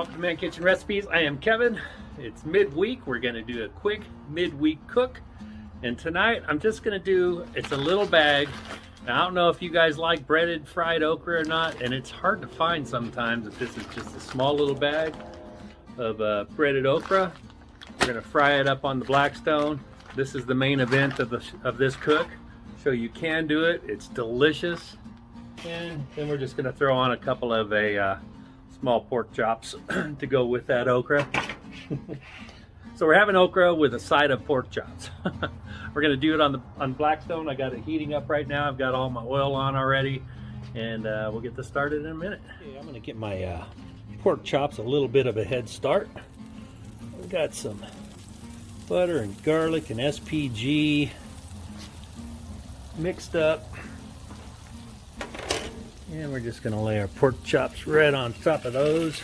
welcome to Man Kitchen Recipes. I am Kevin. It's midweek. We're going to do a quick midweek cook. And tonight I'm just going to do, it's a little bag. Now, I don't know if you guys like breaded fried okra or not, and it's hard to find sometimes if this is just a small little bag of breaded okra. We're going to fry it up on the Blackstone. This is the main event of this cook. So you can do it. It's delicious. And then we're just going to throw on a couple of small pork chops to go with that okra. So we're having okra with a side of pork chops. We're going to do it on Blackstone. I got it heating up right now. I've got all my oil on already, and we'll get this started in a minute. Okay, I'm going to get my pork chops a little bit of a head start. I've got some butter and garlic and SPG mixed up. And we're just going to lay our pork chops right on top of those.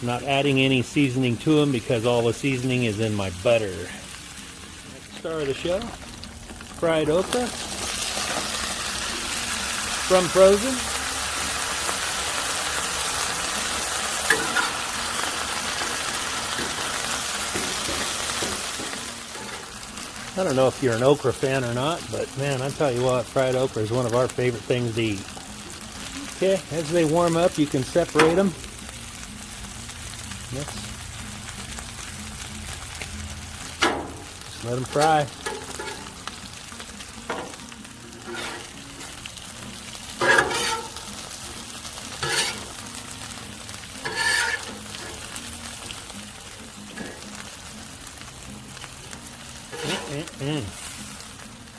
I'm not adding any seasoning to them because all the seasoning is in my butter. Next star of the show, fried okra from frozen. I don't know if you're an okra fan or not, but man, I tell you what, fried okra is one of our favorite things to eat. Okay, as they warm up, you can separate them. Just let them fry.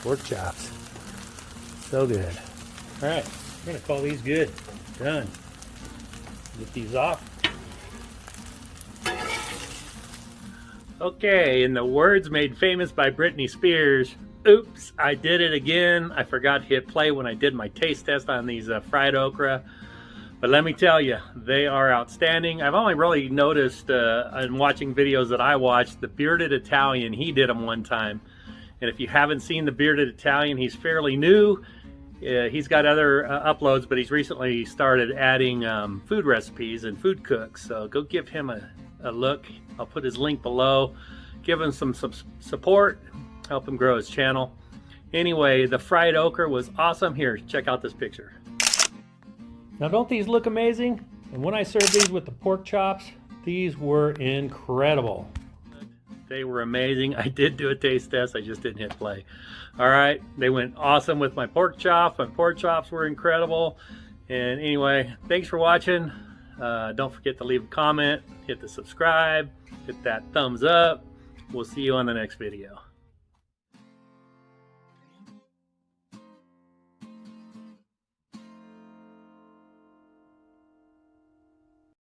Pork chops. So good. Alright, we're going to call these good. Done. Get these off. Okay, in the words made famous by Britney Spears, oops, I did it again. I forgot to hit play when I did my taste test on these fried okra. But let me tell you, they are outstanding. I've only really noticed in watching videos that I watched, the Bearded Italian, he did them one time. And if you haven't seen the Bearded Italian, he's fairly new. He's got other uploads, but he's recently started adding food recipes and food cooks. So go give him a look. I'll put his link below. Give him some support. Help him grow his channel. Anyway, the fried okra was awesome. Here, check out this picture. Now, don't these look amazing? And when I served these with the pork chops, these were incredible. They were amazing. I did do a taste test. I just didn't hit play. All right, they went awesome with my pork chops. My pork chops were incredible. And anyway, thanks for watching. Don't forget to leave a comment, hit the subscribe, hit that thumbs up. We'll see you on the next video.